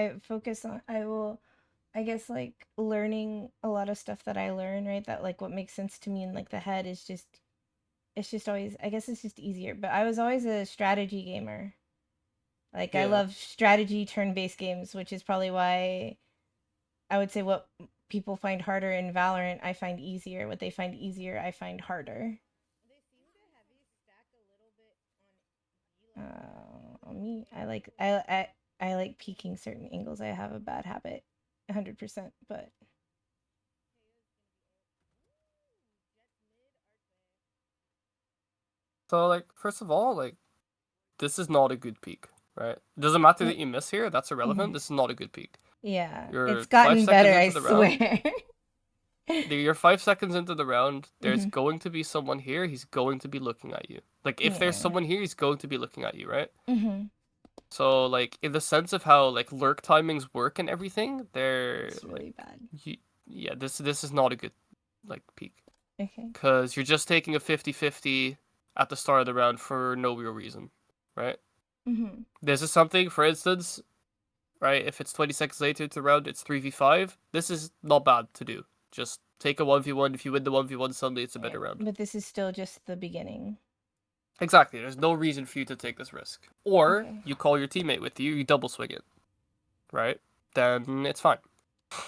I focus on, I will, I guess like learning a lot of stuff that I learn, right? That like what makes sense to me in like the head is just, it's just always, I guess it's just easier. But I was always a strategy gamer. Like I Yeah. love strategy turn-based games, which is probably why I would say what people find harder in Valorant, I find easier. What they find easier, I find harder. Me, I like peeking certain angles. I have a bad habit, 100%. But So like first of all, like this is not a good peak, right? It doesn't matter mm, that you miss here, that's irrelevant. mhm. This is not a good peak. Yeah, You're it's five gotten seconds better, I into the round. swear. You're 5 seconds into the round. There's Hmm. going to be someone here. He's going to be looking at you. Like if there's Yeah. someone here, he's going to be looking at you, right? Hmm. So like in the sense of how like lurk timings work and everything, they're It's like, really bad. you, yeah, this is not a good like peak Okay. because you're just taking a 50-50 at the start of the round for no real reason, right? Hmm. This is something, for instance, right? If it's 20 seconds later to the round, it's 3v5. This is not bad to do. Just take a 1v1. If you win the 1v1, suddenly it's a Yeah, better round. but this is still just the beginning. Exactly. There's no reason for you to take this risk. Or Okay. you call your teammate with you, you double swing it, right? Then it's fine.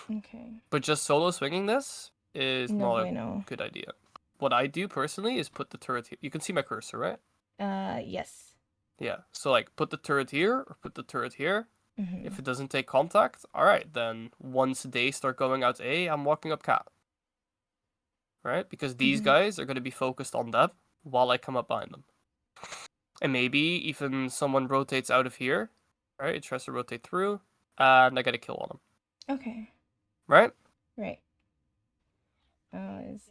Okay. But just solo swinging this is No not a bueno. good idea. What I do personally is put the turret here. You can see my cursor, right? Yes. Yeah. So like put the turret here or put the turret here. Hmm. If it doesn't take contact, all right, then once they start going out A, I'm walking up cat, right? Because these Hmm. guys are going to be focused on that while I come up behind them. And maybe even someone rotates out of here, right? It tries to rotate through, and I get a kill on him, Okay. right? Right. Is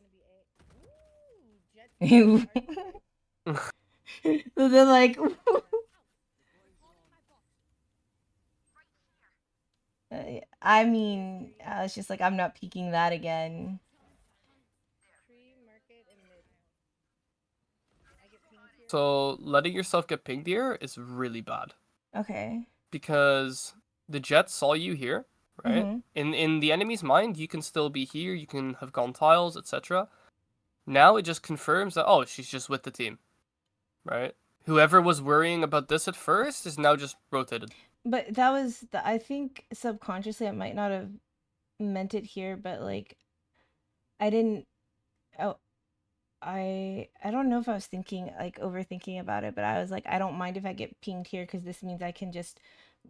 so they're like, I mean, I was just like, I'm not peeking that again. So letting yourself get pinged here is really bad Okay. because the Jet saw you here, right? Mm-hmm. In the enemy's mind, you can still be here, you can have gone tiles, etc. Now it just confirms that oh, she's just with the team, right? Whoever was worrying about this at first is now just rotated. But that was the, I think subconsciously I might not have meant it here, but like I didn't. Oh, I don't know if I was thinking like overthinking about it, but I was like, I don't mind if I get pinged here because this means I can just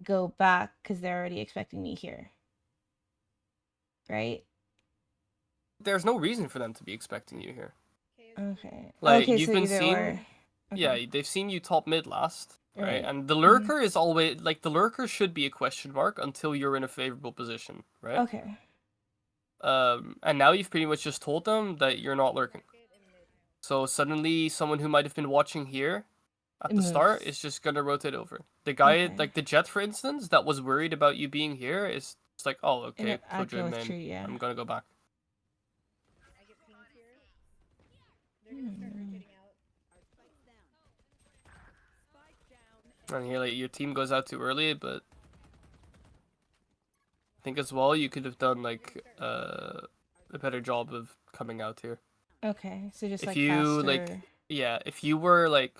go back because they're already expecting me here, right? There's no reason for them to be expecting you here. Okay. Like Okay, you've so been either or. seen, yeah, Okay. they've seen you top mid last, right? Right. And the Mm-hmm. lurker is always like the lurker should be a question mark until you're in a favorable position, right? Okay. And now you've pretty much just told them that you're not lurking. So suddenly, someone who might have been watching here at It the start moves. is just gonna rotate over. The guy, Okay. like the Jet, for instance, that was worried about you being here, is it's like, oh, And okay, I Kojo go with main, tree, yeah. I'm gonna go back. Hmm. And here, like your team goes out too early, but I think as well you could have done like a better job of coming out here. Okay, so just If like you like, faster. yeah, if you were like,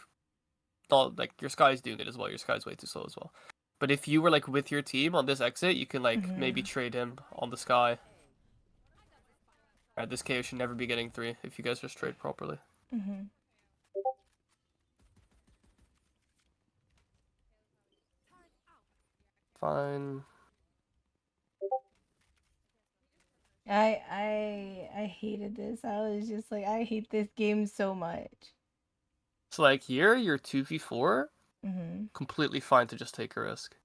thought like your Sky's doing it as well. Your Sky's way too slow as well. But if you were like with your team on this exit, you can like maybe Mm-hmm. trade him on the Sky. Alright, this KO should never be getting 3 if you guys just trade properly. Mm-hmm. Fine. I hated this. I was just like, I hate this game so much. So like here, you're 2v4, Mm-hmm. completely fine to just take a risk.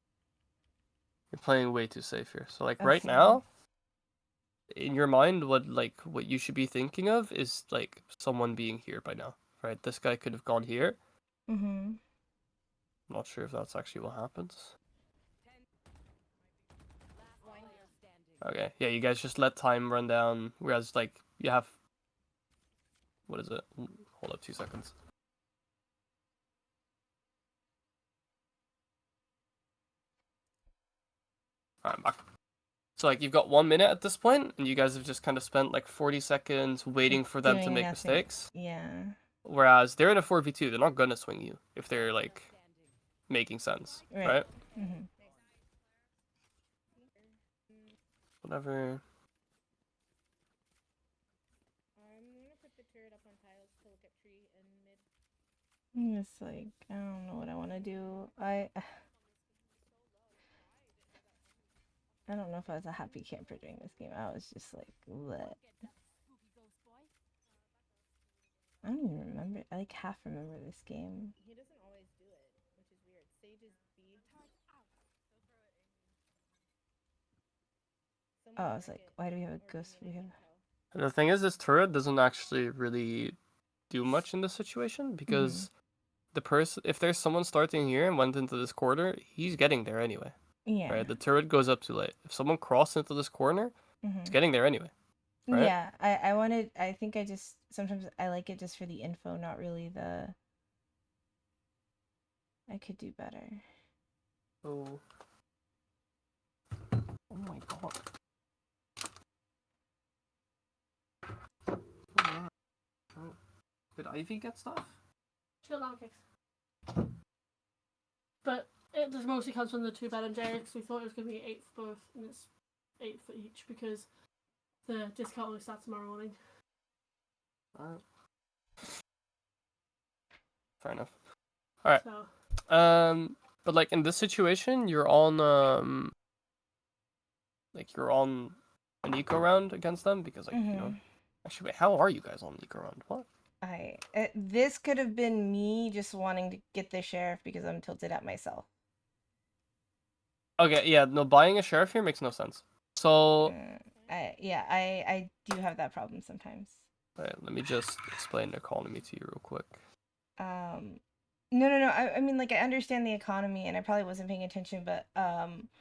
You're playing way too safe here. So like right Okay. now, in your mind, what you should be thinking of is like someone being here by now, right? This guy could have gone here. Mm-hmm. I'm not sure if that's actually what happens. Okay, yeah, you guys just let time run down, whereas like you have what is it? Hold up 2 seconds. I'm back. So like you've got 1 minute at this point, and you guys have just kind of spent like 40 seconds waiting for them to Doing make nothing. mistakes. Yeah. Whereas they're in a 4v2, they're not gonna swing you if they're like making sense, Right. right? Mm-hmm. Whatever. It's like I don't know what I want to do. I don't know if I was a happy camper during this game. I was just like, bleh. I don't even remember. I like half remember this game. Oh, I was like, why do we have a ghost vehicle? The thing is, this turret doesn't actually really do much in this situation Mm-hmm. because the person, if there's someone starting here and went into this corner, he's getting there anyway, Yeah. right? The turret goes up too late. If someone crossed into this corner, he's Mm-hmm. getting there anyway, right? Yeah. I wanted. I think I just sometimes I like it just for the info, not really the. I could do better. Oh, oh my god. Did Ivy get stuff? She got lava cakes. But it just mostly comes from the two Ben and Jerry's. We thought it was going to be 8 for both, and it's 8 for each because the discount only starts tomorrow morning. Fair enough. All right. So, but like in this situation, you're on like you're on an eco round against them because like Mm-hmm. actually wait, how are you guys on an eco round? What? This could have been me just wanting to get the sheriff because I'm tilted at myself. Okay, yeah, no, buying a sheriff here makes no sense. So, I do have that problem sometimes. right, let me just explain the economy to you real quick. No. I mean, like, I understand the economy, and I probably wasn't paying attention, but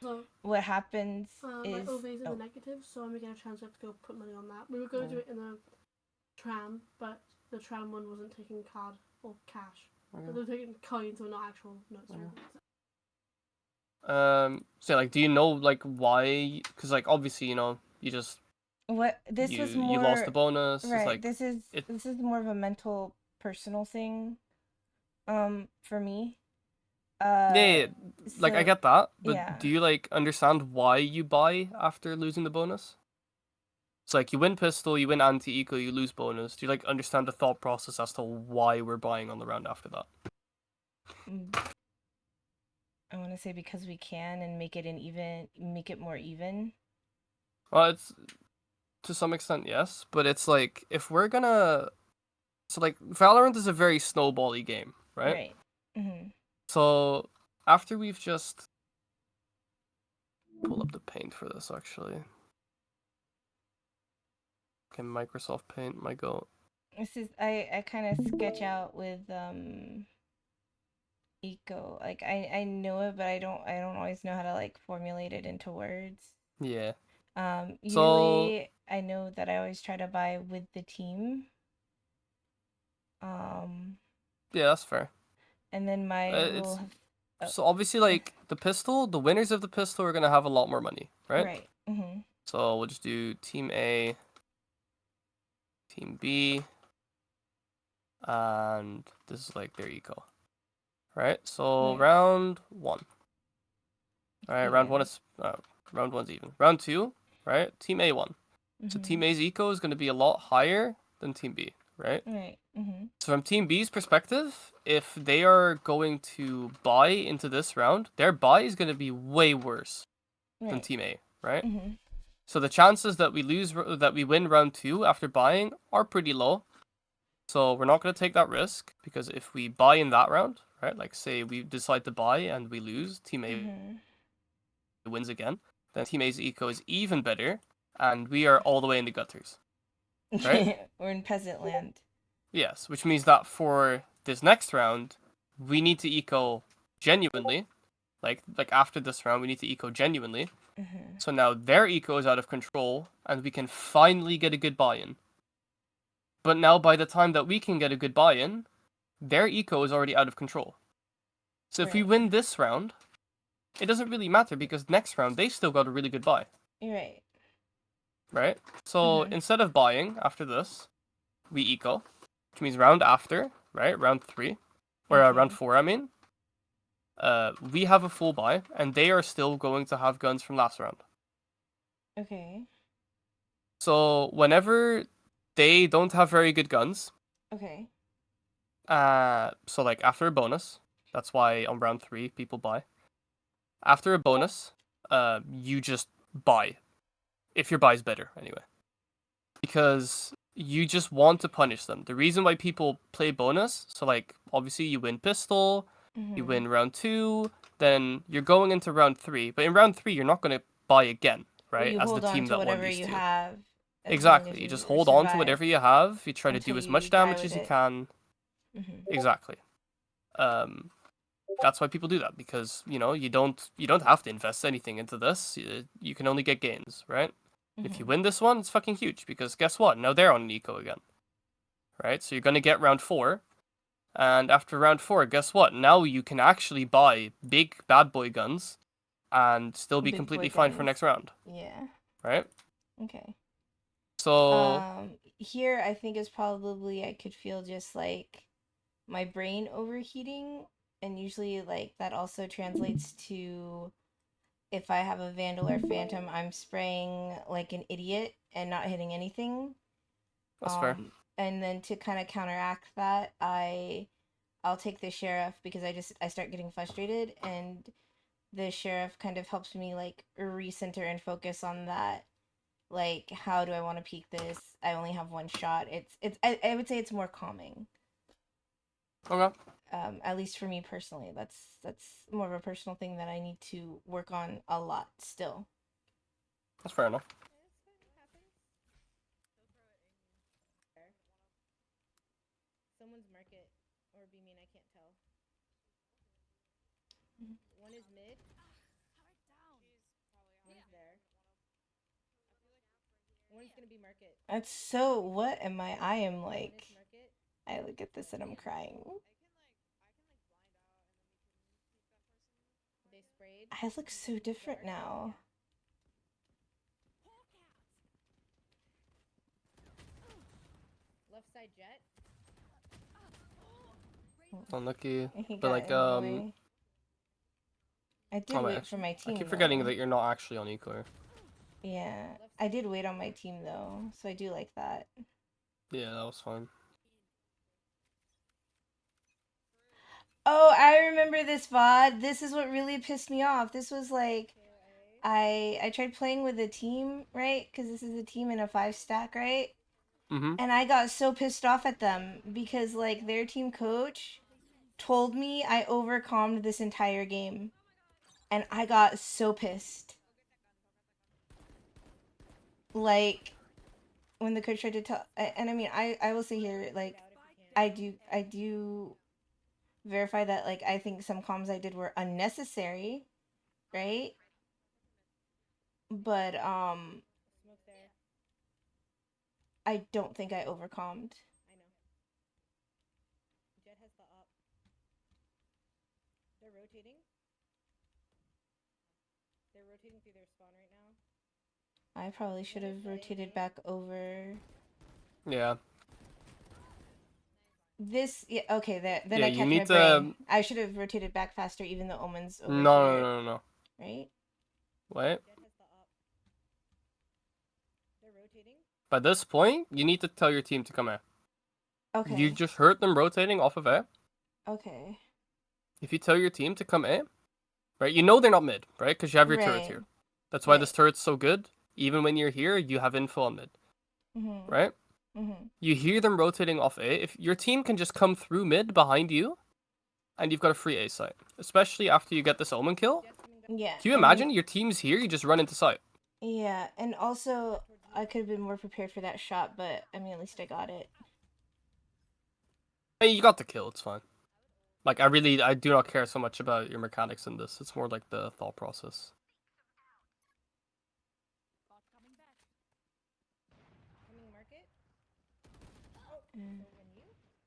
so what happens my is OV's in the negative, so I'm making a chance to go put money on that. We were going to do it in a tram, but the tram one wasn't taking card or cash. But they're taking coins or not actual notes or anything. So like, do you know like why? Because like obviously you just what this was you lost the more bonus. It's right. like it. This is more of a mental, personal thing, for me. Yeah, Uh, yeah, like I so get that, but yeah. do you like understand why you buy after losing the bonus? It's like you win pistol, you win anti-eco, you lose bonus. Do you like understand the thought process as to why we're buying on the round after that? Mm, I want to say because we can and make it more even. Well, it's to some extent yes, but it's like if we're gonna so like Valorant is a very snowbally game, right? Right. Mm-hmm. So after we've just pull up the paint for this actually. Okay, Microsoft Paint, my goat. This is I kind of sketch out with eco. Like I know it, but I don't always know how to like formulate it into words. Yeah. So Usually I know that I always try to buy with the team. Um, yeah, that's fair. and then my rule It's have so obviously like the pistol, the winners of the pistol are gonna have a lot more money, right? right. Mm-hmm. So we'll just do Team A, Team B, and this is like their eco, right? So Right. round one, right? Even. Round one's even. Round two, right? Team A won. So Mm-hmm. Team A's eco is gonna be a lot higher than Team B, right? Right. Mm-hmm. So from Team B's perspective, if they are going to buy into this round, their buy is gonna be way worse than Right. Team A, right? Mm-hmm. So the chances that we win round two after buying are pretty low. So we're not going to take that risk because if we buy in that round, right? Like say we decide to buy and we lose, Team A Mm-hmm. wins again, then Team A's eco is even better, and we are all the way in the gutters, right? We're in peasant land. Yes, which means that for this next round, we need to eco genuinely. Like after this round, we need to eco genuinely. Mm-hmm. So now their eco is out of control, and we can finally get a good buy-in. But now by the time that we can get a good buy-in, their eco is already out of control. So if we Right. win this round, it doesn't really matter because next round they still got a really good buy, You're right. right? So Mhm. instead of buying after this, we eco, which means round after, right? Round 3, or round Okay. 4, I mean. We have a full buy, and they are still going to have guns from last round. Okay. So whenever they don't have very good guns, Okay. so like after a bonus, that's why on round 3 people buy. After a bonus, you just buy. If your buy's better, anyway. Because you just want to punish them. The reason why people play bonus, so like obviously you win pistol, you Mhm. win round 2, then you're going into round 3. But in round 3, you're not going to buy again, right? You As the hold on team to that won whatever these you two. have as long as Exactly. You you just hold on to survive whatever you have. You try to until do as you much die damage with as you it. can. Mhm. Exactly. Um, that's why people do that because you don't have to invest anything into this. You can only get gains, right? If you Mhm. win this one, it's fucking huge because guess what? Now they're on an eco again, right? So you're gonna get round 4, and after round 4, guess what? Now you can actually buy big bad boy guns and still be Big boy completely fine for guns. next round, Yeah. right? Okay. So Here I think is probably I could feel just like my brain overheating, and usually like that also translates to if I have a Vandal or Phantom, I'm spraying like an idiot and not hitting anything. that's fair. And then to kind of counteract that, I'll take the sheriff because I start getting frustrated, and the sheriff kind of helps me like recenter and focus on that. Like, how do I want to peak this? I only have one shot. I would say it's more calming. Okay, At least for me personally, that's more of a personal thing that I need to work on a lot still. that's fair enough. Someone's market or be mean, I can't tell. One is mid, one's there. One's gonna be market. That's so. What am I? I am like. I look at this and I'm crying. They sprayed. I look so different now. Left side jet. Unlucky, He but got like in my way. I did oh wait, wait for actually, my I keep team forgetting though. that you're not actually on eco. Yeah, I did wait on my team though, so I do like that. Yeah, that was fine. Oh, I remember this VOD. This is what really pissed me off. This was like I tried playing with a team, right? Because this is a team in a 5 stack, right? Mm-hmm. And I got so pissed off at them because like their team coach told me I overcommed this entire game, and I got so pissed. Like when the coach tried to tell, and I mean, I will say here, like I do verify that like I think some comms I did were unnecessary, right? But I don't think I overcommed. I know. Jet has the up. They're rotating. They're rotating through their spawn right now. I probably should have rotated back over. Yeah. This, yeah, okay, then Yeah, I you catch my need brain. to. I should have rotated back faster even though Omen's over No, no, here, no, no, no. right? Wait. Jet has the up. They're rotating? By this point, you need to tell your team to come A. You Okay. just heard them rotating off of A. Okay. If you tell your team to come A, right, you know they're not mid, right? Because you have your turrets Right. here. That's why this Right. turret's so good. Even when you're here, you have info on mid, Mhm. right? Mhm. You hear them rotating off A. If your team can just come through mid behind you, and you've got a free A site, especially after you get this omen kill. Yeah. Can you And imagine your team's here? You just run into site. yeah, and also I could have been more prepared for that shot, but I mean at least I got it. Hey, you got the kill. It's fine. Like I do not care so much about your mechanics in this. It's more like the thought process. Coming market? Oh, mm. So when you?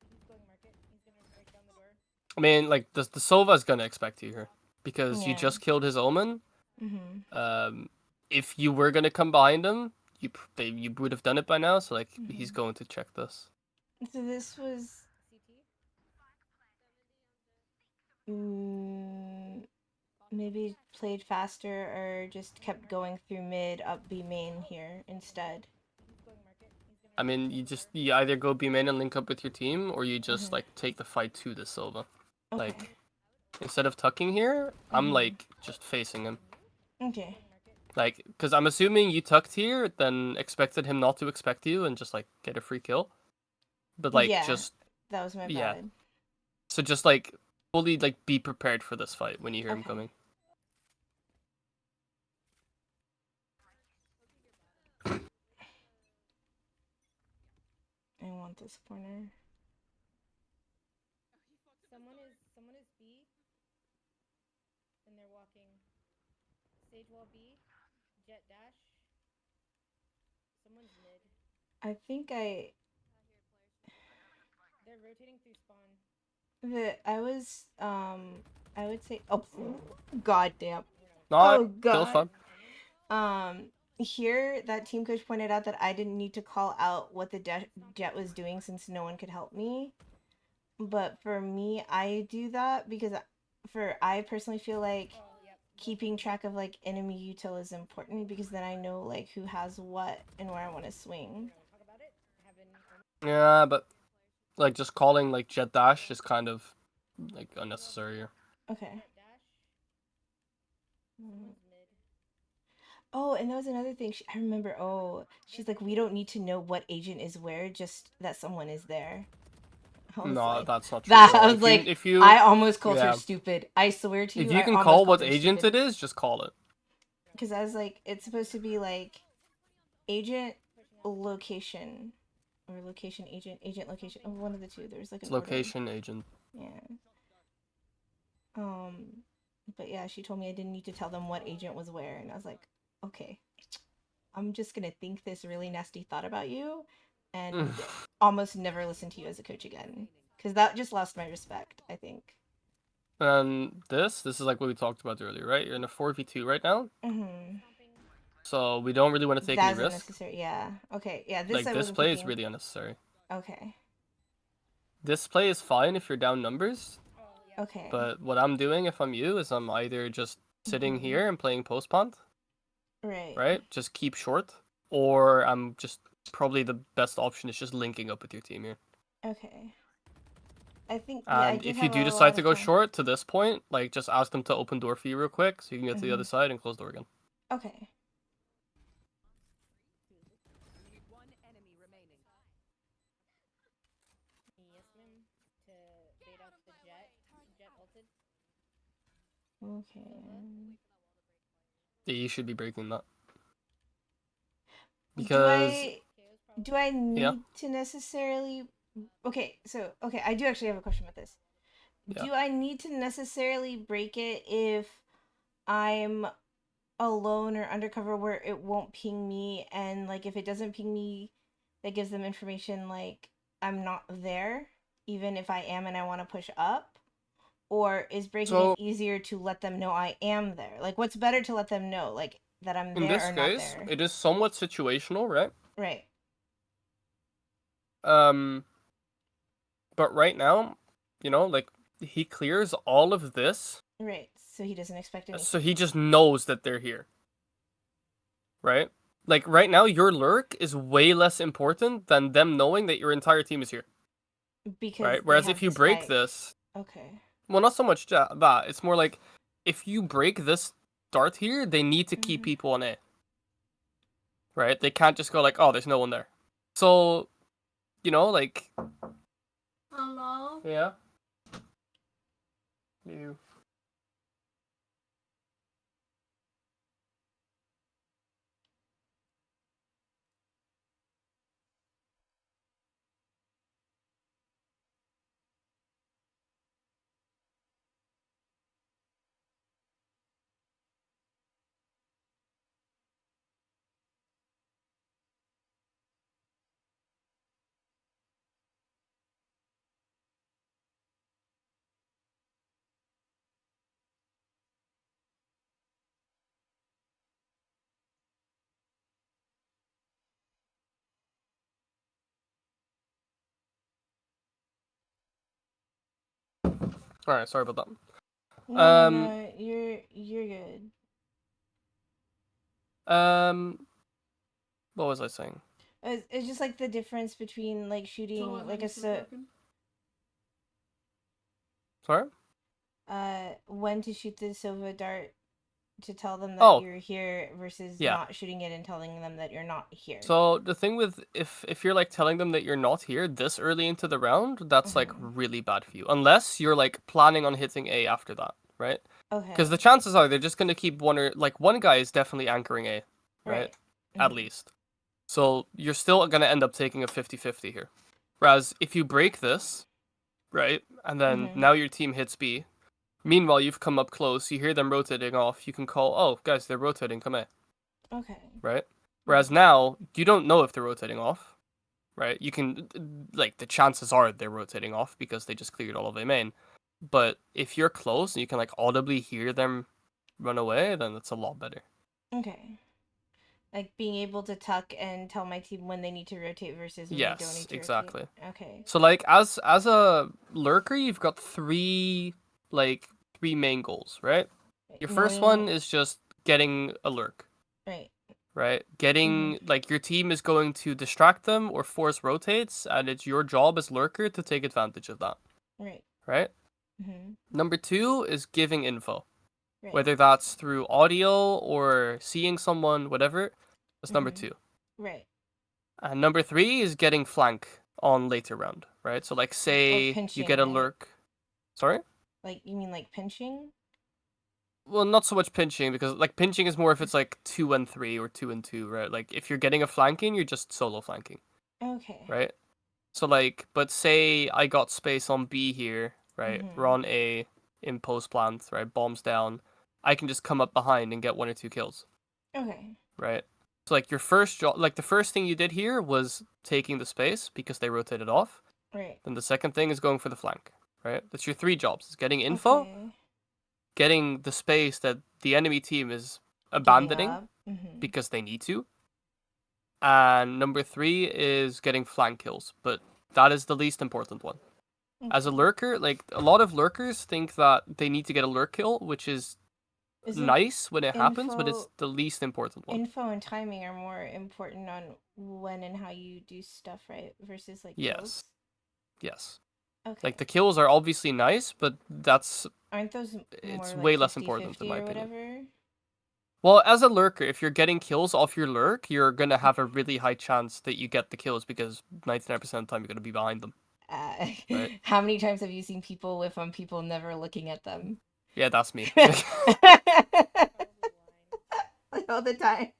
He's going market. He's gonna break down the door. I mean, like the Sova is gonna expect you here. because you Yeah. just killed his omen. Mm-hmm. If you were gonna come behind him, you would have done it by now. So like he's Mm-hmm. going to check this. So this was mm, maybe played faster or just kept going through mid up B main here instead. I mean, you either go B main and link up with your team, or you just Mm-hmm. like take the fight to the Silva. Okay. Like instead of tucking here, I'm Mm-hmm. like just facing him. Okay. Like, because I'm assuming you tucked here, then expected him not to expect you and just like get a free kill. But like Yeah, just that was my yeah. bad. So just like fully like be prepared for this fight when you hear him Okay. coming. I want this corner. Someone is B and they're walking stage wall B, jet dash. Someone's mid. I think they're rotating through spawn. I would say oh god damn. No, Oh kill's god. fun. Here that team coach pointed out that I didn't need to call out what the jet was doing since no one could help me. But for me, I do that because I personally feel like keeping track of like enemy util is important because then I know like who has what and where I want to swing. Yeah, but like just calling like jet dash is kind of like unnecessary here. Okay. Mm. Oh, and that was another thing. I remember. Oh, she's like, we don't need to know what agent is where, just that someone is there. I was No, like, that's not true at that. I all. was like, If you I almost called her yeah, stupid. I swear to if you, you I can almost call called what her agent stupid. it is, just call it. Because I was like, it's supposed to be like agent location or location agent, agent location. Oh, one of the two. There was like It's an order. location agent. Yeah. Um, but yeah, she told me I didn't need to tell them what agent was where, and I was like, okay, I'm just gonna think this really nasty thought about you, and almost never listen to you as a coach again, because that just lost my respect. I think. And this is like what we talked about earlier, right? You're in a 4v2 right now. Mm-hmm. So we don't really want to take any That's risk. unnecessary. Yeah. Okay. Yeah. This Like I this wasn't play is thinking. really unnecessary. Okay. This play is fine if you're down numbers, Okay. but what I'm doing if I'm you is I'm either just sitting Mm-hmm. here and playing post pont, Right. right? Just keep short, or I'm just probably the best option is just linking up with your team here. Okay. I think yeah, I And did if you have do a decide lot to of go time. short to this point, like just ask them to open door for you real quick so you can get to the Mm-hmm. other side and close door again. Okay. Yes, ma'am. To bait out the jet. Jet ulted. Okay. Yeah, you should be breaking that. Do Because I yeah, need to necessarily okay, I do actually have a question about this. yeah. Do I need to necessarily break it if I'm alone or undercover where it won't ping me and like if it doesn't ping me that gives them information like I'm not there even if I am and I want to push up? Or is breaking it So easier to let them know I am there? Like, what's better to let them know, like that I'm in there this or not case, there? it is somewhat situational, right? Right, Um, but right now, like he clears all of this, right. So he doesn't expect so anything he just knows that they're here, right? Like right now, your lurk is way less important than them knowing that your entire team is here, because right? they Whereas if have you this break fight. this, Okay. well, not so much that. It's more like if you break this dart here, they need to keep Mm-hmm. people on A, right? They can't just go like, oh, there's no one there. So, like, Hello? yeah, you. Alright, sorry about that. No, no, no. You're good. What was I saying? It's just like the difference between like So shooting what like time a is it broken? Sorry? when to shoot the Sova dart to tell them that Oh, you're here versus yeah. not shooting it and telling them that you're not here. So the thing with if you're like telling them that you're not here this early into the round, that's like Mhm. really bad for you. Unless you're like planning on hitting A after that, right? Because the Okay. chances are they're just gonna keep one guy is definitely anchoring A, right? Right. At Mhm. least. So you're still gonna end up taking a 50-50 here. Whereas if you break this, right, and then Mhm. now your team hits B, meanwhile you've come up close, you hear them rotating off, you can call, oh guys, they're rotating, come A, Okay. right? Whereas Mhm. now you don't know if they're rotating off, right? You can like the chances are they're rotating off because they just cleared all of A main. But if you're close and you can like audibly hear them run away, then it's a lot better. Okay. Like being able to tuck and tell my team when they need to rotate versus when they don't Yes, need to rotate. exactly. Okay. So like as a lurker, you've got like three main goals, right? Your first Knowing. one is just getting a lurk, Right. right? Mhm. Getting like your team is going to distract them or force rotates, and it's your job as lurker to take advantage of that, Right. right? Mhm. Number two is giving info, Right. whether that's through audio or seeing someone, whatever. That's number Mhm. two. Right. And number three is getting flank on later round, right? So like Or say you pinching, get a right? lurk. Sorry? Like you mean like pinching? Well, not so much pinching because like pinching is more if it's like 2-3 or 2-2, right? Like if you're getting a flanking, you're just solo flanking, Okay. right? So like, but say I got space on B here, right? We're Mhm. on A in post plant, right? Bombs down. I can just come up behind and get 1 or 2 kills, Okay. right? So like your first job, like the first thing you did here was taking the space because they rotated off. Right. Then the second thing is going for the flank, right? That's your three jobs. It's getting info, Okay. getting the space that the enemy team is Giving abandoning up. Mhm. because they need to. And number three is getting flank kills, but that is the least important one. As a Okay. lurker, like a lot of lurkers think that they need to get a lurk kill, which is Isn't nice when it happens, but it's info the least important one. info and timing are more important on when and how you do stuff, right? Versus like Yes, kills. yes. Like Okay. the kills are obviously nice, but Aren't those it's more like way less fifty important in fifty my or opinion. whatever? Well, as a lurker, if you're getting kills off your lurk, you're gonna have a really high chance that you get the kills because 99% of the time you're gonna be behind them, Uh, right? how many times have you seen people whiff on people never looking at them? Yeah, that's me. All the time.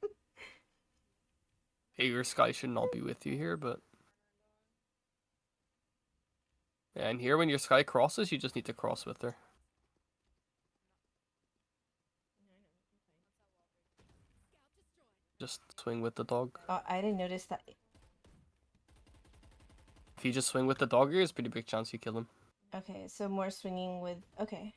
Hey, your Sky should not be with you here, but yeah, and here when your Sky crosses, you just need to cross with her. Just swing with the dog. Oh, I didn't notice that. If you just swing with the dog, there's a pretty big chance you kill him. Okay, so more swinging with. Okay.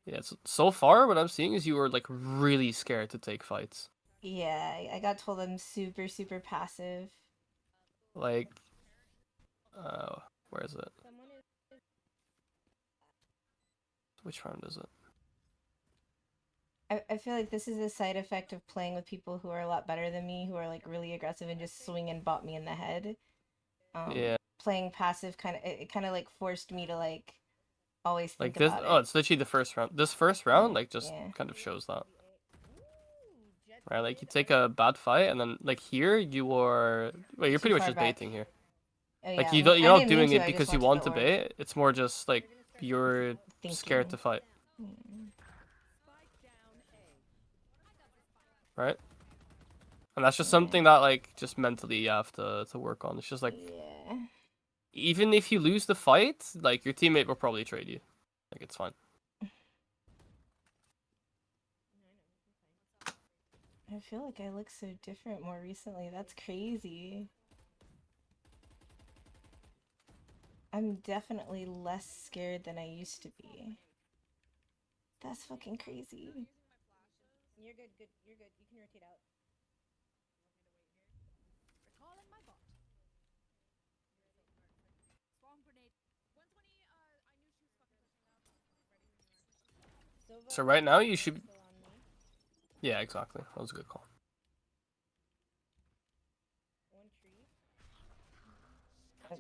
Yeah, so far what I'm seeing is you are like really scared to take fights. Yeah, I got told I'm super, super passive. Like, uh, where is it? Which round is it? I feel like this is a side effect of playing with people who are a lot better than me, who are like really aggressive and just swing and bop me in the head. Yeah, Playing passive it kind of like forced me to like always like think this. about Oh, it. it's literally the first round. This first round, Yeah, like, just yeah. kind of shows that. Right, like you take a bad fight, and then like here you are. Well, you're Too pretty much far just back. baiting here. Oh Like yeah, you well, don't, you're I not didn't mean doing to. it I just because you wanted the want to orb. bait. It's more just like you're scared Thinking. to fight, Mm. right? And that's just Yeah. something that like just mentally you have to work on. It's just like Yeah. even if you lose the fight, like your teammate will probably trade you. Like it's fine. I feel like I look so different more recently. That's crazy. I'm definitely less scared than I used to be. That's fucking crazy. You're good, good. You're good. You can rotate out. So right now you should. Yeah, exactly. That was a good call.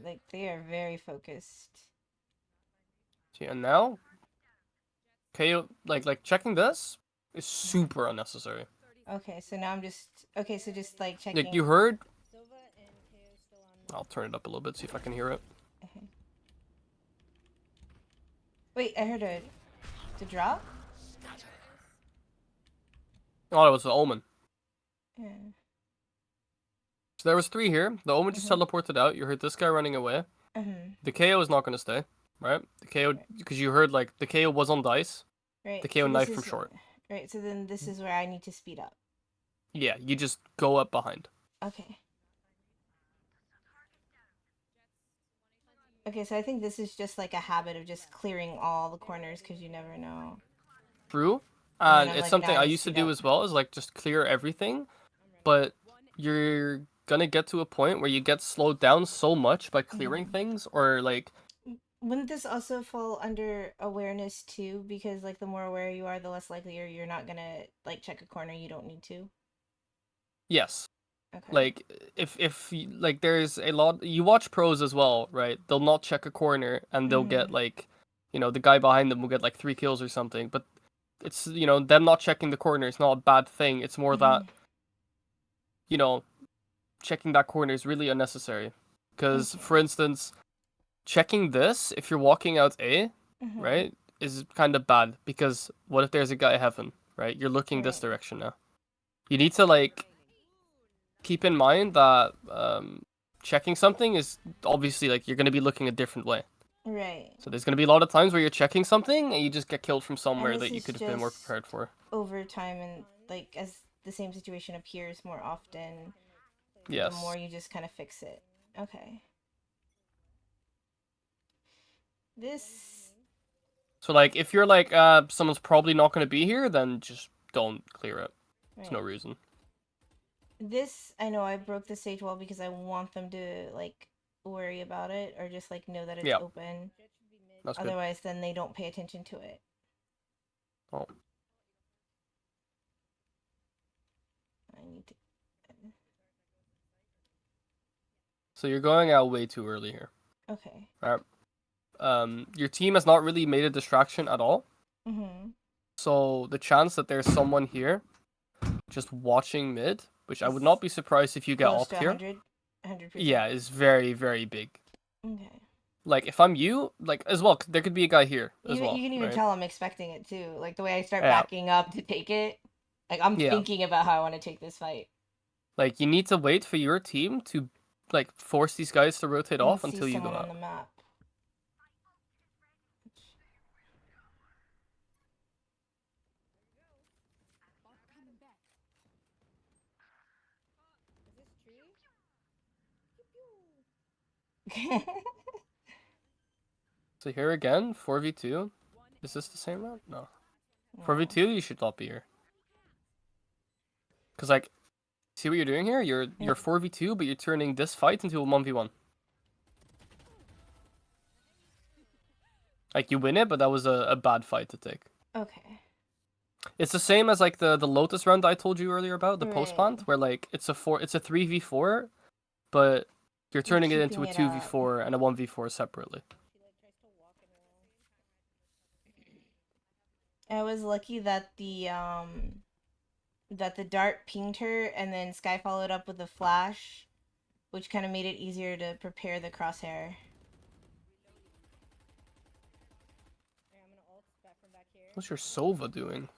Like they are very focused. See, and now, KO like checking this is super unnecessary. Okay, so now I'm just okay. So just like Like checking. you heard. I'll turn it up a little bit, see if I can hear it. Okay. Wait, I heard the drop. Oh, it was the Omen. Yeah. So there was 3 here. The Omen just Mhm. teleported out. You heard this guy running away. Mhm. The KO is not going to stay, right? The KO, because you heard like the KO was on dice. Right. The So KO this knife from is short. right. So then this is where I need to speed up. Yeah, you just go up behind. Okay. Okay, so I think this is just like a habit of just clearing all the corners because you never know. True. And then And I'm it's like, now something I I need to used to speed do up. as well, is like just clear everything. But you're gonna get to a point where you get slowed down so much by clearing Mhm. things, or like, Wouldn't this also fall under awareness too? Because like the more aware you are, the less likely you're not gonna like check a corner you don't need to. yes. Okay. Like like there's a lot, you watch pros as well, right? They'll not check a corner and they'll get Mhm. like, the guy behind them will get like 3 kills or something. But it's, them not checking the corner is not a bad thing. It's more that, Mhm. you know, checking that corner is really unnecessary. Because, for Okay. instance, checking this if you're walking out A, Mhm. right, is kind of bad. Because what if there's a guy heaven, right? You're looking this Right. direction now. You need to, like, keep in mind that checking something is obviously, like, you're going to be looking a different way. Right. So there's going to be a lot of times where you're checking something and you just get killed from And somewhere this that you is could have been more just prepared for. over time and like as the same situation appears more often, the more Yes. you just kind of fix it. Okay. This So, like, if you're like, someone's probably not going to be here, then just don't clear it. There's no right. reason. This I know I broke the stage wall because I want them to like worry about it or just like know that it's Yeah, open. that's good. Otherwise then they don't pay attention to it. Oh. I need to So you're going out way too early here. Okay. Alright. Your team has not really made a distraction at all. Mhm. So the chance that there's someone here just watching mid, which I would not It's be surprised if you get close to opt here, 100%. yeah, is very, very big. Okay. Like, if I'm you, like, as well, there could be a guy here as You well, can even right? tell I'm expecting it too. Like the way I start Yeah, backing up to take it. Like I'm yeah. thinking about how I want to take this fight. Like, you need to wait for your team to, like, force these guys to rotate And off see until you go someone on out. the map. So here again, 4v2. Is this the same round? No. No. 4v2, you should not be here. Because, like, see what you're doing here? You're 4v2, but you're turning this fight into a 1v1. Like, you win it, but that was a bad fight to take. Okay. It's the same as, like, the Lotus round I told you earlier about, the post Right. plant, where, like, it's a 3v4, but you're You're turning it into keeping a it up. 2v4 and a 1v4 separately. I was lucky that the dart pinged her and then Sky followed up with a flash, which kind of made it easier to prepare the crosshair. What's your Sova doing?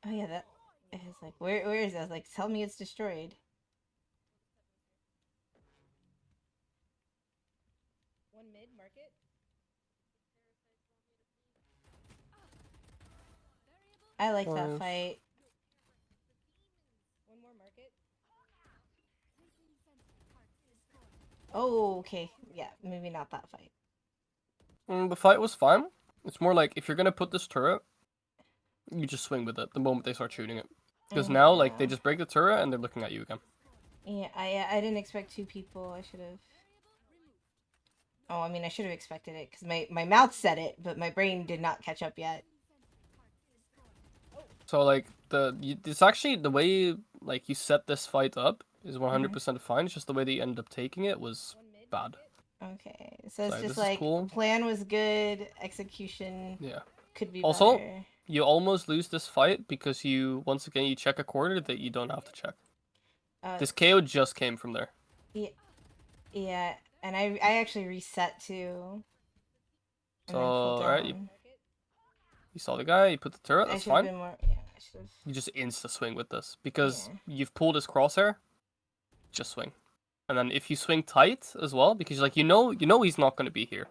Oh yeah, that is like where is it? I was like, tell me it's destroyed. I like that Nice. fight. Oh, okay. Yeah, maybe not that fight. The fight was fine. It's more like, if you're gonna put this turret, you just swing with it the moment they start shooting it. Because now, like, they Yeah. just break the turret and they're looking at you again. Yeah, I didn't expect two people. I should have. Oh, I mean, I should have expected it because my mouth said it, but my brain did not catch up yet. So like it's actually the way like you set this fight up is 100% fine. It's just the way that you ended up taking it was bad. Okay, so So it's just this is like cool. plan was good, execution Yeah. could be Also, better. you almost lose this fight because you once again you check a corner that you don't have to check. Uh, This KO just came from there. yeah, yeah, and I actually reset too, So and then pulled alright, down. you saw the guy, you put the turret, I that's should have fine. been more. Yeah, I should have. You just insta swing with this because Yeah. you've pulled his crosshair. Just swing, and then if you swing tight as well, because like you know he's not going to be here,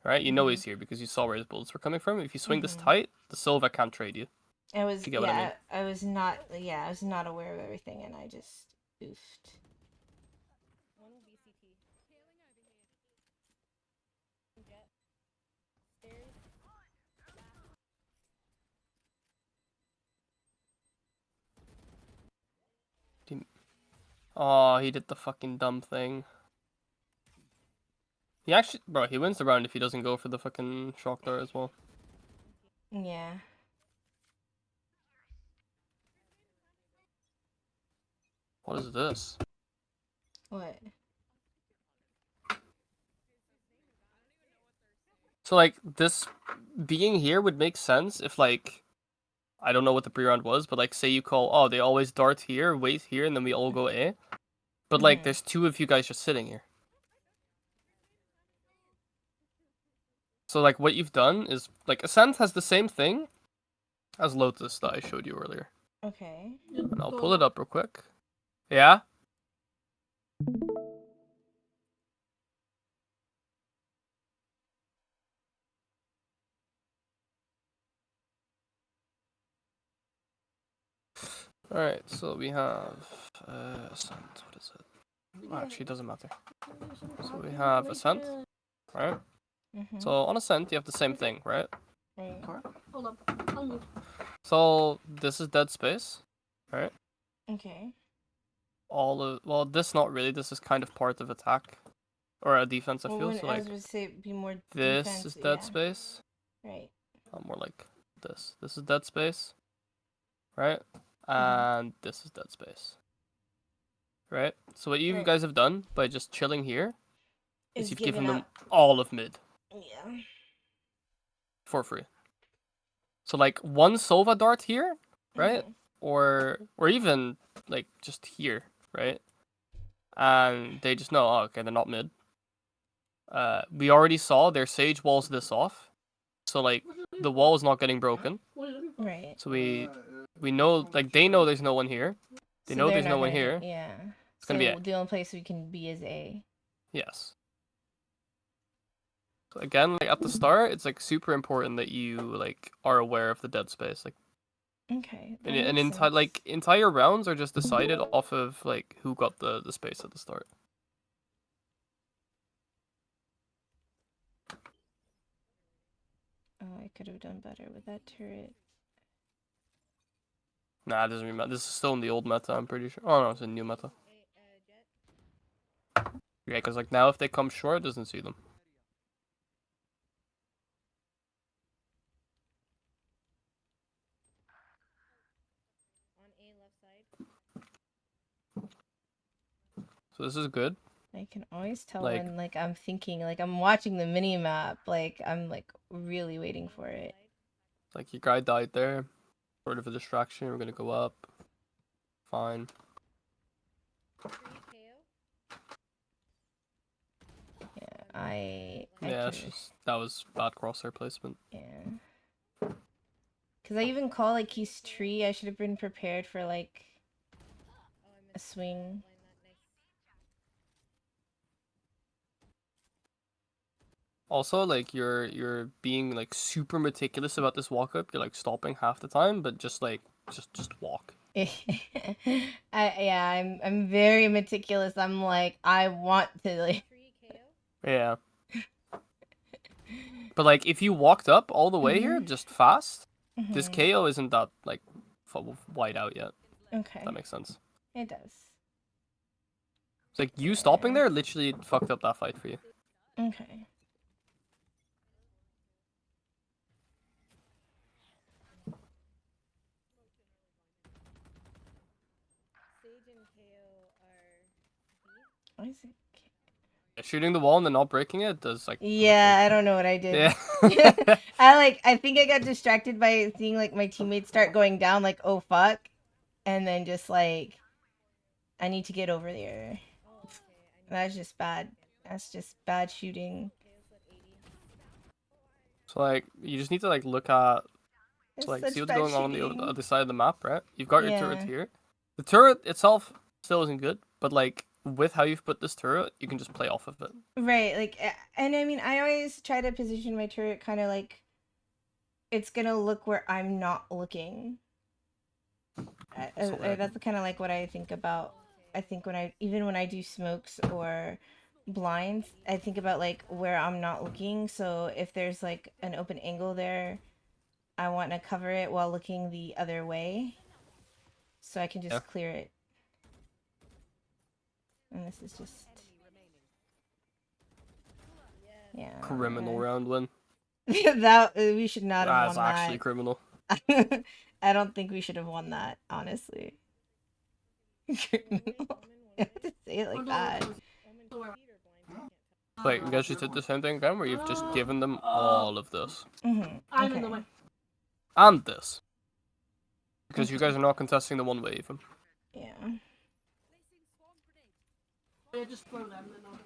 right? You know he's here because you saw where his bullets were coming from. If you swing this tight, the Silva can't trade you. I was If you get what I mean. I was not I was not aware of everything, and I just oofed. Oh, he did the fucking dumb thing. He actually, bro, he wins the round if he doesn't go for the fucking shock dart as well. Yeah. What is this? What? So like this being here would make sense if like I don't know what the pre-round was, but like say you call, oh, they always dart here, wait here, and then we all go A. But like there's two of you guys just sitting here. So like what you've done is like Ascent has the same thing as Lotus that I showed you earlier. Okay. And I'll pull it up real quick. Yeah? Alright, so we have Ascent, what is it? Actually, it doesn't matter. So we have Ascent, right? So on Ascent, you have the same thing, right? Right. Hold up. I'll move. So this is dead space, right? Okay. Well, this not really. This is kind of part of attack or a defense. I Well, feel when so. I Like was going to say be more this defense, is dead yeah. space. Right. More like this. This is dead space, right? And this is dead space, right? So what you Right. guys have done by just chilling here is Is you've given given them up. all of mid Yeah. for free. So like one Sova dart here, right? Or even like just here, right? And they just know, oh, okay, they're not mid. We already saw their Sage walls this off, so like the wall is not getting broken. Right. So we know, like they know there's no one here. They So know they're there's not no one gonna, here. yeah. It's gonna be A. The only place we can be is A. Yes. So again, like at the start, it's like super important that you like are aware of the dead space. Like Okay. and entire rounds are just decided off of like who got the space at the start. Oh, I could have done better with that turret. Nah, it doesn't really matter. This is still in the old meta, I'm pretty sure. Oh no, it's in new meta. Yeah, because like now if they come short, it doesn't see them. So this is good. I can always tell Like- when like I'm thinking, like I'm watching the mini map, like I'm like really waiting for it. Like your guy died there. Sort of a distraction. We're gonna go up. Fine. Yeah, I Yeah, it's could've- just that was bad crosshair placement. yeah. Cause I even call like he's tree. I should have been prepared for like a swing. Also, like you're being like super meticulous about this walk up. You're like stopping half the time, but just like just walk. I'm very meticulous. I'm like I want to like. Yeah. But like if you walked up all the way here just fast, this KO isn't that like wide out yet. Okay. That makes sense. It does. It's like you stopping there literally fucked up that fight for you. Okay. Why is it? Shooting the wall and then not breaking it does like Yeah, I don't know what I did. Yeah. I think I got distracted by seeing like my teammates start going down, like, oh fuck. And then just like, I need to get over there. That's just bad. That's just bad shooting. So like you just need to like look at It's like see such what's bad going on the shooting. other side of the map, right? You've got your turret Yeah. here. The turret itself still isn't good, but like with how you've put this turret, you can just play off of it. Right, like, and I mean, I always try to position my turret kind of like it's gonna look where I'm not looking. That's kind of like what I think about. I think even when I do smokes or blinds, I think about like where I'm not looking. So if there's like an open angle there, I want to cover it while looking the other way, so I can just clear it. And this is just, yeah. Criminal round win. That we should not have That's won actually that. criminal. I don't think we should have won that, honestly. Criminal. You have to say it like that. Like you guys just did the same thing again, where you've just given them all of this I'm in the way. and this, because you guys are not contesting the one way even. Yeah. Yeah, just throw them and I'll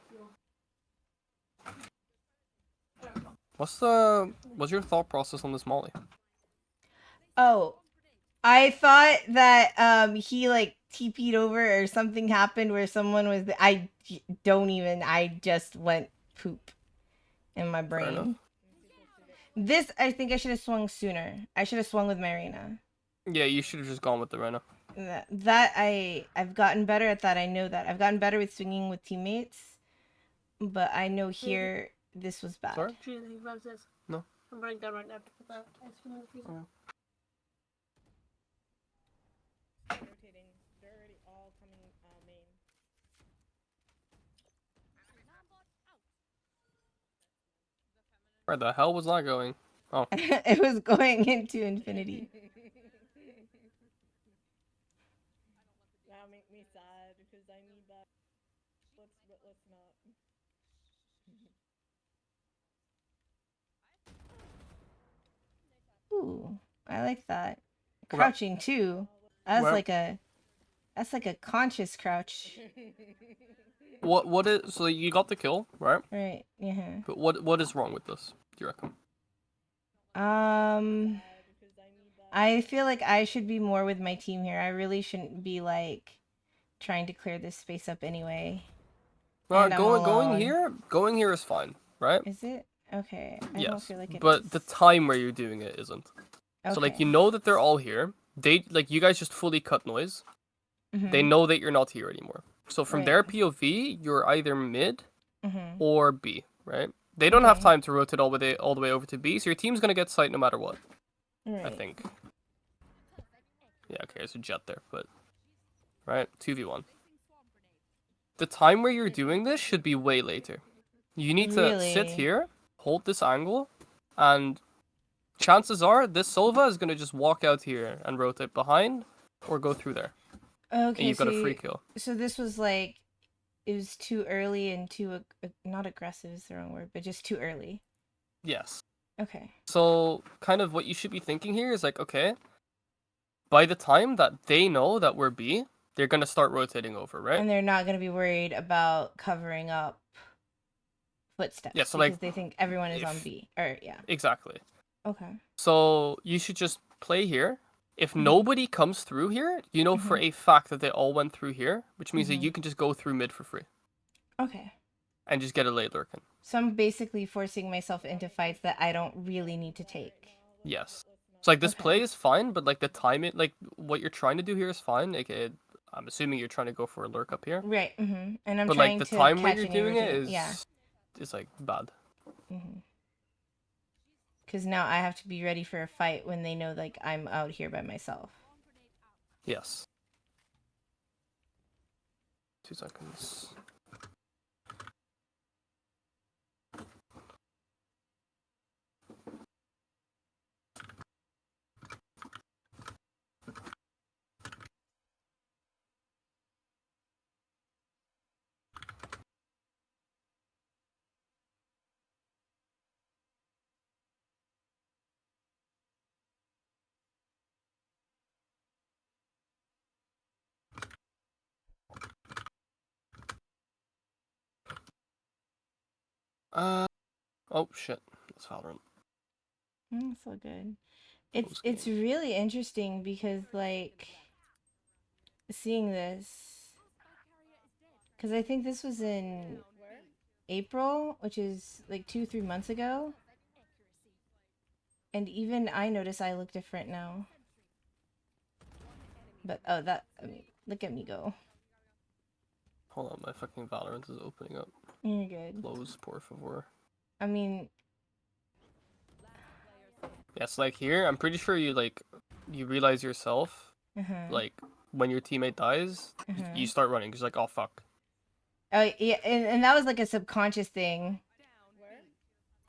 What's your thought process on this molly? Oh, I thought that he like TP'd over or something happened where someone was. I just went poop in my Fair enough. brain. This, I think I should have swung sooner. I should have swung with my Marina. Yeah, you should have just gone with the Rena. I've gotten better at that. I know that. I've gotten better with swinging with teammates, but I know here this was bad. Sorry? No. I'm running down right now to put that ice cream in the freezer. Rotating. They're already all coming main. Where the hell was that going? Oh. It was going into infinity. That make me sad because I need that. Let's not. Ooh, I like that. Crouching too. That's Well- like a conscious crouch. What is so you got the kill, right? Right. Yeah. But what is wrong with this, do you reckon? I feel like I should be more with my team here. I really shouldn't be like trying to clear this space up anyway. And I'm alone. Going here is fine, right? Is it? Okay. I don't Yes, feel like it but is. the time where you're doing it isn't. So like Okay. you know that they're all here. They like you guys just fully cut noise. Mhm. They know that you're not here anymore. So from Right. their POV, you're either mid Mhm. or B, right? They don't have Okay. time to rotate all the way over to B, so your team's gonna get sight no matter what. Right. I think. Yeah, okay, there's a jet there, but right, 2v1. The time where you're doing this should be way later. You need to sit Really? here, hold this angle, and chances are this Sova is gonna just walk out here and rotate behind or go through there. Okay. And you've got a free kill. So this was like, it was too early and too not aggressive is the wrong word, but just too early. Yes. Okay. So kind of what you should be thinking here is like, okay, by the time that they know that we're B, they're gonna start rotating over, right? And they're not gonna be worried about covering up footsteps. Yeah, so, because like, they think everyone is on if- B. Or yeah. Exactly. Okay. So you should just play here. If Mhm. nobody comes through here, you know for a fact that they all went through here, which means that Mhm. you can just go through mid for free Okay. and just get a late lurking. So I'm basically forcing myself into fights that I don't really need to take. Yes. So like this Okay. play is fine, but like the timing, like what you're trying to do here is fine. Like I'm assuming you're trying to go for a lurk up here, Right. And I'm but trying like the to time where catch you're any doing it rotating. Yeah. is like bad. Because now I have to be ready for a fight when they know like I'm out here by myself. Yes. 2 seconds. Oh shit, it's Valorant. So good. Close It's game. really interesting because like seeing this, because I think this was in April, which is like 2, 3 months ago, and even I notice I look different now. But oh, I mean, look at me go. Hold on, my fucking Valorant is opening up. You're good. Close, por favor. I mean, Yes, like here, I'm pretty sure you realize yourself, uh-huh, like when your teammate dies, you uh-huh. start running. Cause like, oh fuck. Oh yeah, and that was like a subconscious thing.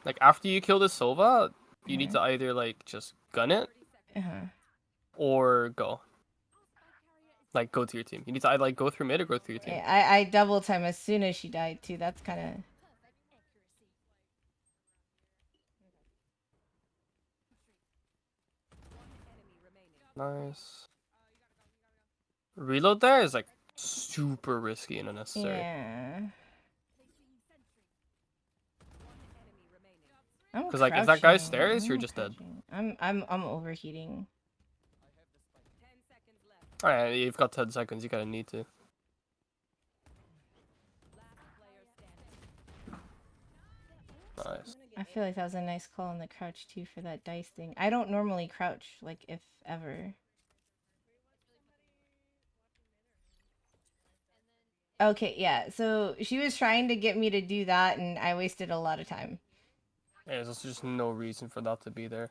Like after you kill the Sova, you need Uh-huh, to either like just gun it uh-huh. or go. Like go to your team. You need to either like go through mid or go through your team. Yeah, I double time as soon as she died too. That's kind of Nice. Reload there is like super risky and unnecessary. yeah. I'm Because like if that guy crouching. stares, you're I'm just dead. crouching. I'm overheating. Alright, you've got 10 seconds. You gotta need to. Nice. I feel like that was a nice call on the crouch too for that dice thing. I don't normally crouch, like if ever. Okay, yeah. So she was trying to get me to do that, and I wasted a lot of time. Yeah, there's just no reason for that to be there.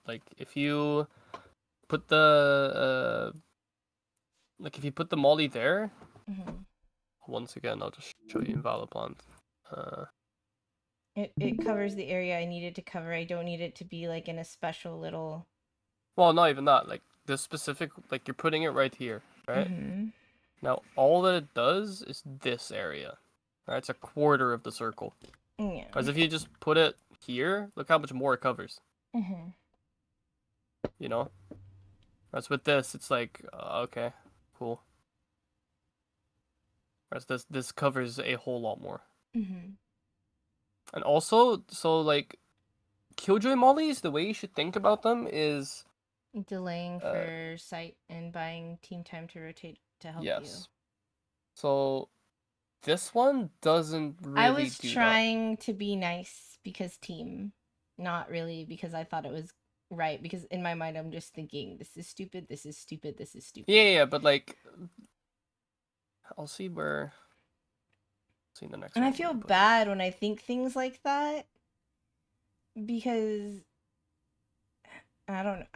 Like if you put the if you put the molly there, Hmm. once again I'll just show you in Valiplant. It covers the area I needed to cover. I don't need it to be like in a special little. Well, not even that. Like this specific, like you're putting it right here, right? Hmm. Now all that it does is this area. Right, it's a quarter of the circle. Yeah. Whereas if you just put it here, look how much more it covers. Hmm. You know. Whereas with this, it's like okay, cool. Whereas this covers a whole lot more. Hmm. And also, so like Killjoy mollies, the way you should think about them is Delaying uh for sight and buying team time to rotate to help you. yes. So this one doesn't I really was do that. trying to be nice because team, not really because I thought it was right. Because in my mind, I'm just thinking, this is stupid, this is stupid, this is Yeah, stupid. yeah, yeah, but like I'll see where see the next And I one I'm feel gonna put it. bad when I think things like that because I don't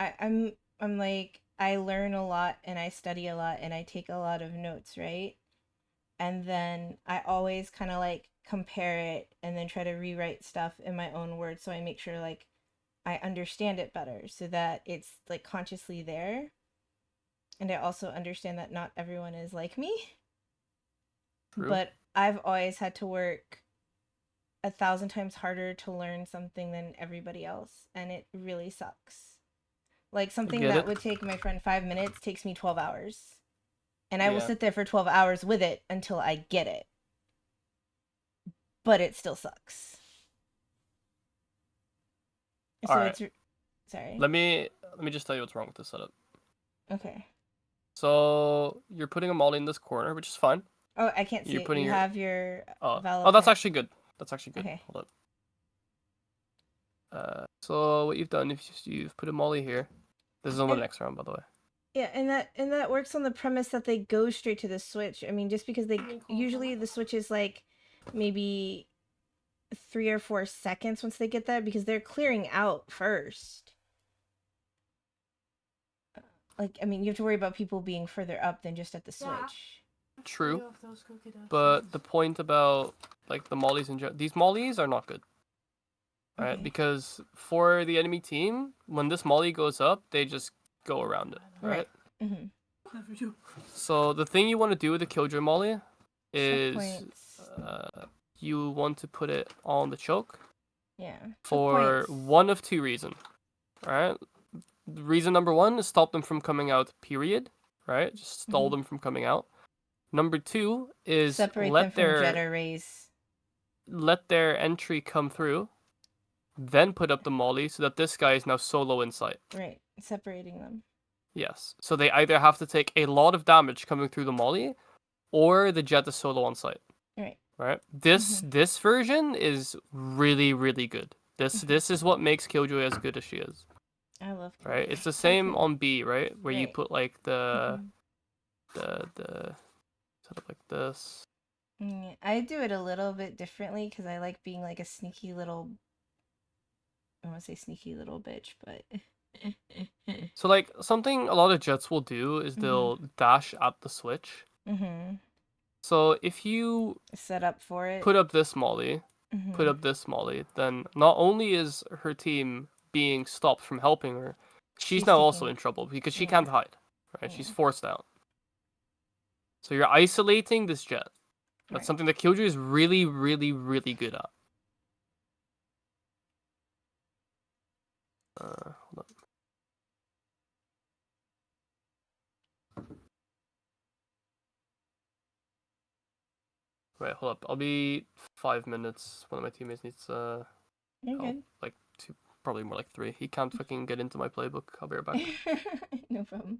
I'm like I learn a lot and I study a lot and I take a lot of notes, right? And then I always kind of like compare it and then try to rewrite stuff in my own words so I make sure like I understand it better so that it's like consciously there. And I also understand that not everyone is like me, True. but I've always had to work 1,000 times harder to learn something than everybody else, and it really sucks. Like I something get that it. would take my friend 5 minutes takes me 12 hours. And I will Yeah. sit there for 12 hours with it until I get it. But it still sucks. All So right. it's sorry. Let me just tell you what's wrong with this setup. Okay. So you're putting a molly in this corner, which is fine. Oh, I can't see You're it. putting You your have your oh that's Valiplant. actually good. That's actually good. Okay. Hold up. So what you've done is you've put a molly here. This is on the And next round, by the way. yeah, and that works on the premise that they go straight to the switch. I mean, just because they Being called for usually that. the switch is like maybe 3 or 4 seconds once they get that because they're clearing out first. Like, I mean, you have to worry about people being further up than just at the Yeah. switch. True. Of those cookie dough But slices. the point about like the mollies in general, these mollies are not good, right? Okay. Because for the enemy team, when this molly goes up, they just go around it, right? Right. Mm-hmm. Clever too. So the thing you want to do with the Killjoy molly is Checkpoints. you want to put it on the choke Yeah. for Checkpoints. one of two reasons, right? Reason number one is stop them from coming out, period, right? Just stall Mm-hmm. them from coming out. Number two is Separate them let from their Jetta rays. let their entry come through, then put up the molly so that this guy is now solo in sight. Right. Separating them. Yes. So they either have to take a lot of damage coming through the molly, or the jet is solo on site. Right. Right. This version is really, really good. This is what makes Killjoy as good as she is. I love Right. Killjoy. It's the same on B, right? Where you Right. put like the Mhm. the set up like this. I do it a little bit differently because I like being like a sneaky little. I want to say sneaky little bitch, but. So like something a lot of jets will do is they'll dash at the switch. Mm-hmm. So if you Set up for it. put up this molly, put Mm-hmm. up this molly, then not only is her team being stopped from helping her, she's She's now also taking. in trouble because she Yeah. can't hide. Right? She's Yeah. forced out. So you're isolating this jet. That's Right. something that Killjoy is really, really, really good at. Hold up. Wait, hold up. I'll be 5 minutes. One of my teammates needs You're help. good. Like two, probably more like three. He can't fucking get into my playbook. I'll be right back. No problem.